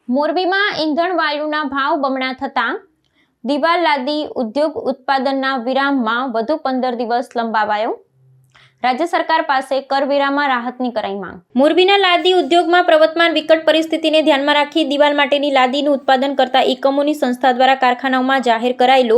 મોરબીમાં ઈંધણ વાયુના ભાવ બમણા થતાં દિવાલ લાદી ઉદ્યોગ ઉત્પાદનના વિરામમાં વધુ 15 દિવસ લંબાવાયો। રાજ્ય સરકાર પાસે કરવેરામાં રાહતની કરાઈ માંગ। મોરબીના લાદી ઉદ્યોગમાં પ્રવર્તમાન વિકટ પરિસ્થિતિને ધ્યાનમાં રાખી દિવાલ માટેની લાદીનું ઉત્પાદન કરતા એકમોની સંસ્થા દ્વારા કારખાનાઓમાં જાહેર કરાયેલો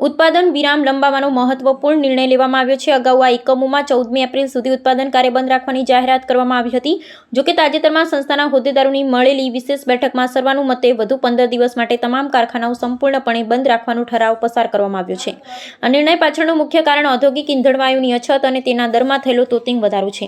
ઉત્પાદન વિરામ લંબાવવાનો મહત્વપૂર્ણ નિર્ણય લેવામાં આવ્યો છે। અગાઉ આ એકમોમાં 14મી એપ્રિલ સુધી ઉત્પાદન કાર્ય બંધ રાખવાની જાહેરાત કરવામાં આવી હતી। જોકે તાજેતરમાં સંસ્થાના હોદ્દેદારોની મળેલી વિશેષ બેઠકમાં સર્વાનુમતે વધુ 15 દિવસ માટે તમામ કારખાનાઓ સંપૂર્ણપણે બંધ રાખવાનો ઠરાવ પસાર કરવામાં આવ્યો છે। આ નિર્ણય પાછળનું મુખ્ય કારણ ઔદ્યોગિક ઈંધણ વાયુની અછત અને તેના દરમાં થયેલો તોતિંગ વધારો છે।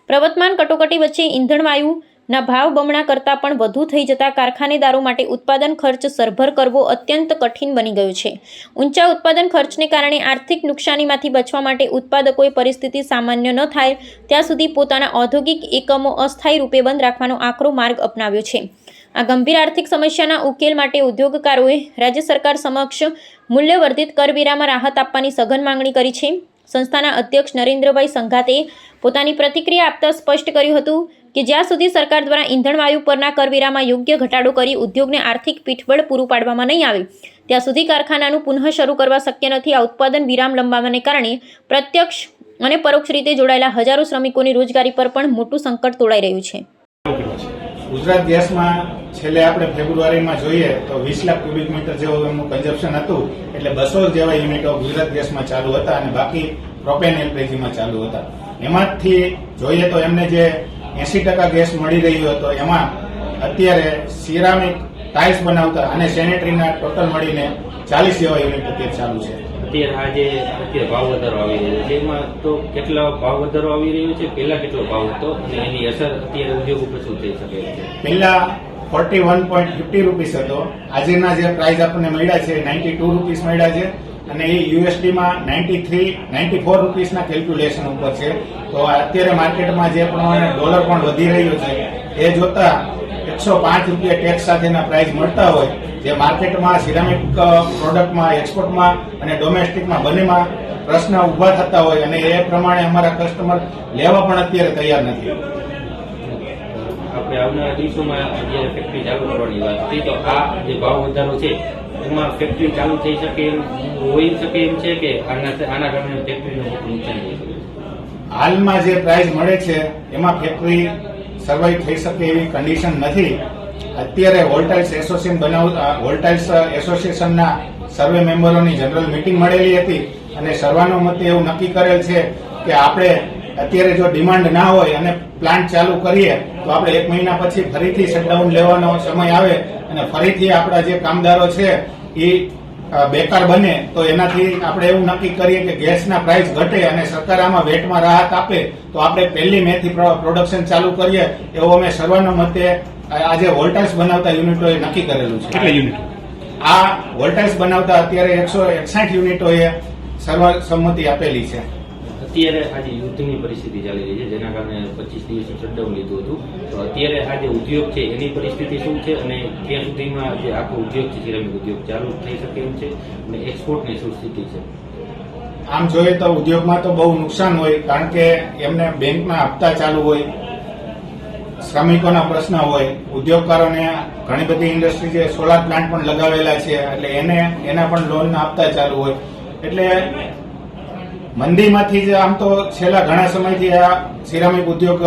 પ્રવર્તમાન કટોકટી વચ્ચે ઈંધણ વાયુના ભાવ બમણા કરતાં પણ વધુ થઈ જતા કારખાનેદારો માટે ઉત્પાદન ખર્ચ સરભર કરવો અત્યંત કઠિન બની ગયો છે। ઊંચા ઉત્પાદન ખર્ચને કારણે આર્થિક નુકસાનીમાંથી બચવા માટે ઉત્પાદકોએ પરિસ્થિતિ સામાન્ય ન થાય ત્યાં સુધી પોતાના ઔદ્યોગિક એકમો અસ્થાયી રૂપે બંધ રાખવાનો આકરો માર્ગ અપનાવ્યો છે। આ ગંભીર આર્થિક સમસ્યાના ઉકેલ માટે ઉદ્યોગકારોએ રાજ્ય સરકાર સમક્ષ મૂલ્યવર્ધિત કરવેરામાં રાહત આપવાની સઘન માંગણી કરી છે। સંસ્થાના અધ્યક્ષ નરેન્દ્રભાઈ સંઘાતે પોતાની પ્રતિક્રિયા આપતા સ્પષ્ટ કર્યું હતું કે જ્યાં સુધી સરકાર દ્વારા ઈંધણ વાયુ પરના કરવેરામાં યોગ્ય ઘટાડો કરી ઉદ્યોગને આર્થિક પીઠબળ પૂરું પાડવામાં નહીં આવે ત્યાં સુધી કારખાનાનું પુનઃ શરૂ કરવા શક્ય નથી। આ ઉત્પાદન વિરામ લંબાવવાને કારણે પ્રત્યક્ષ અને પરોક્ષ રીતે જોડાયેલા હજારો શ્રમિકોની રોજગારી પર પણ મોટું સંકટ તોડાઈ રહ્યું છે। ગુજરાત ગેસમાં છેલ્લે આપણે ફેબ્રુઆરીમાં જોઈએ તો 20 લાખ ક્યુબિક મીટર જેવું એમનું કન્ઝપ્શન હતું, એટલે 200 જેવા યુનિટો ગુજરાત ગેસમાં ચાલુ હતા અને બાકી પ્રોપેન એલપીજીમાં ચાલુ હતા। એમાંથી જોઈએ તો એમને જે 80% ગેસ મળી રહ્યો હતો એમાં અત્યારે સિરામિક ટાઇલ્સ બનાવતા અને સેનેટરીના ટોટલ મળીને 40 જેવા યુનિટ અત્યારે ચાલુ છે। અત્યારે ભાવ વધારો આવી રહ્યો છે, એમાં તો કેટલા ભાવ વધારો આવી રહ્યો છે, પહેલા કેટલો ભાવ હતો અને એની અસર અત્યારે ઉદ્યોગ ઉપર શું થઈ શકે છે? પહેલા 41.50 રૂપીસ હતો, આજના જે પ્રાઇસ આપણને મળ્યા છે 92 રૂપીસ મળ્યા છે અને એ યુએસડીમાં 94 રૂપીસના કેલ્ક્યુલેશન ઉપર છે। તો અત્યારે માર્કેટમાં જે પ્રમાણે ડોલર પણ વધી રહ્યો છે એ જોતા 105 રૂપિયા ટેક્સ સાથેના પ્રાઇસ મળતા હોય, જે માર્કેટમાં સિરામિક પ્રોડક્ટમાં એક્સપોર્ટમાં અને ડોમેસ્ટિકમાં બંનેમાં પ્રશ્ન ઉભા થતા હોય અને એ પ્રમાણે અમારા કસ્ટમર લેવા પણ અત્યારે તૈયાર નથી। આપણે આવનારા દિવસોમાં જ્યારે ફેક્ટરી ચાલુ કરવાની વાત હતી તો આ જે ભાવ વધારો છે એમાં ફેક્ટરી ચાલુ થઈ શકે એમ હોઈ શકે એમ છે કે આના કારણે ફેક્ટરીનું મોટું નુકસાન થઈ શકે? હાલમાં જે પ્રાઇસ મળે છે એમાં ફેક્ટરી સર્વાઈવ થઈ શકે એવી કન્ડિશન નથી। અત્યારે વોલ્ટાઇલ્સ એસોસિએશનના સર્વે મેમ્બરોની જનરલ મીટિંગ મળેલી હતી અને સર્વાનુમતે એવું નક્કી કરેલ છે કે આપણે અત્યારે જો ડિમાન્ડ ના હોય અને પ્લાન્ટ ચાલુ કરીએ તો આપણે 1 મહિના પછી ફરીથી શટડાઉન લેવાનો સમય આવે અને ફરીથી આપણા જે કામદારો છે એ બેકાર બને તો એનાથી આપણે એવું નક્કી કરીએ કે ગેસના પ્રાઇસ ઘટે અને સરકાર આમાં વેટમાં રાહત આપે તો આપણે 1 મે થી પ્રોડક્શન ચાલુ કરીએ એવું અમે સર્વાનુમતે આજે વોલ્ટાઇલ્સ બનાવતા યુનિટોએ નક્કી કરેલું છે। કેટલા યુનિટ? આ વોલ્ટાઇલ્સ બનાવતા અત્યારે 161 યુનિટોએ સર્વસંમતિ આપેલી છે। અત્યારે આજે યુદ્ધની પરિસ્થિતિ ચાલી રહી છે, જેના કારણે 25 દિવસનું શટડાઉન લીધું હતું, તો અત્યારે આ જે ઉદ્યોગ છે એની પરિસ્થિતિ શું છે અને ત્યાં સુધીમાં જે આખો ઉદ્યોગ છે સિરામિક ઉદ્યોગ ચાલુ થઈ શકે એમ છે અને એક્સપોર્ટની શું સ્થિતિ છે? આમ જોઈએ તો ઉદ્યોગમાં તો બહુ નુકસાન હોય, કારણ કે એમને બેંકના હપ્તા ચાલુ હોય, શ્રમિકોના પ્રશ્ન હોય, ઉદ્યોગકારોને ઘણી બધી ઇન્ડસ્ટ્રી જે સોલાર પ્લાન્ટ પણ લગાવેલા છે એટલે એના પણ લોનના હપ્તા ચાલુ હોય, એટલે મંદીમાંથી જ આમ તો છેલ્લા ઘણા સમયથી આ સિરામિક ઉદ્યોગ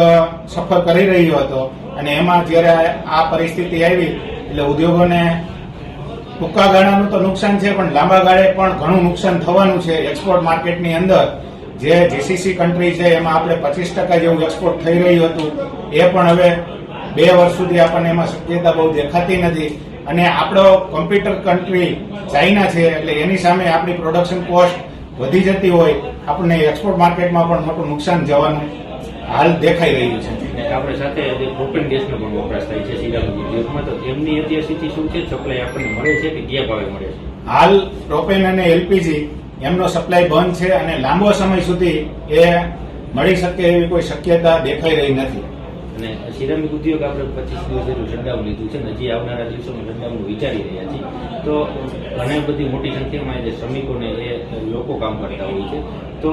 સફર કરી રહ્યો હતો અને એમાં જ્યારે આ પરિસ્થિતિ આવી એટલે ઉદ્યોગોને ટૂંકા ગાળાનું તો નુકસાન છે પણ લાંબા ગાળે પણ ઘણું નુકસાન થવાનું છે। એક્સપોર્ટ માર્કેટની અંદર જે જીસીસી કન્ટ્રી છે એમાં આપણે 25% જેવું એક્સપોર્ટ થઈ રહ્યું હતું એ પણ હવે 2 વર્ષ સુધી આપણને એમાં શક્યતા બહુ દેખાતી નથી અને આપણો કોમ્પ્યુટર કન્ટ્રી ચાઇના છે એટલે એની સામે આપણી પ્રોડક્શન કોસ્ટ વધી જતી હોય, આપણને એક્સપોર્ટ માર્કેટમાં પણ મોટું નુકસાન જવાનું હાલ દેખાઈ રહ્યું છે। આપણે સાથે જે પ્રોપેન ગેસનો પણ વપરાશ થાય છે સિરામિક ઉદ્યોગમાં, તો એમની અત્યારે સ્થિતિ શું છે? સપ્લાય આપણને મળે છે કે કયા ભાવે મળે છે? હાલ પ્રોપેન અને એલપીજી એમનો સપ્લાય બંધ છે અને લાંબો સમય સુધી એ મળી શકે એવી કોઈ શક્યતા દેખાઈ રહી નથી। અને સિરામિક ઉદ્યોગ આપણે 25 દિવસ જેટલું શટડાઉન લીધું છે ને હજી આવનારા દિવસોમાં શટડાઉન વિચારી રહ્યા છીએ, તો ઘણી બધી મોટી સંખ્યામાં જે શ્રમિકોને એ લોકો કામ કરતા હોય છે, તો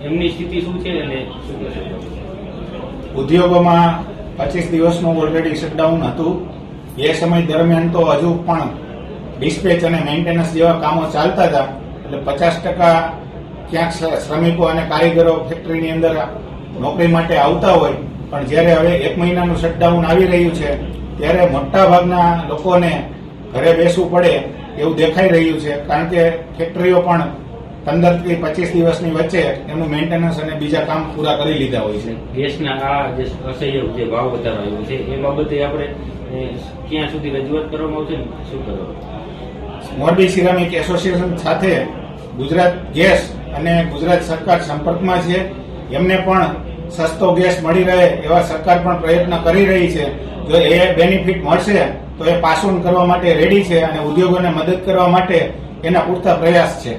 એમની સ્થિતિ શું છે અને શું કહેશો? ઉદ્યોગોમાં 25 દિવસનું ઓલરેડી શટડાઉન હતું એ સમય દરમિયાન તો હજુ પણ ડિસ્પેચ અને મેન્ટેનન્સ જેવા કામો ચાલતા હતા, એટલે 50% ક્યાંક શ્રમિકો અને કારીગરો ફેક્ટરીની અંદર નોકરી માટે આવતા હોય, પણ જ્યારે હવે 1 મહિનાનું શટડાઉન આવી રહ્યું છે ત્યારે મોટા ભાગના લોકોને ઘરે બેસવું પડે એવું દેખાઈ રહ્યું છે, કારણ કે ફેક્ટરીઓ પણ 15 થી 25 દિવસની વચ્ચે એનું મેન્ટેનન્સ અને બીજા કામ પૂરા કરી લીધા હોય છે. ગેસના આ જે અસહ્ય જે ભાવ વધારો આવ્યો છે એ બાબતે આપણે ક્યાં સુધી રજૂઆત કરવામાં આવશે ને શું કરવા? મોરબી સિરામિક એસોસિએશન સાથે ગુજરાત ગેસ અને ગુજરાત સરકાર સંપર્કમાં છે. એમને પણ સસ્તો ગેસ મળી રહે એવા સરકાર પણ પ્રયત્ન કરી રહી છે. જો એ બેનિફિટ મળશે તો એ પાસ ઓન કરવા માટે રેડી છે અને ઉદ્યોગોને મદદ કરવા માટે એના પૂરતા પ્રયાસ છે.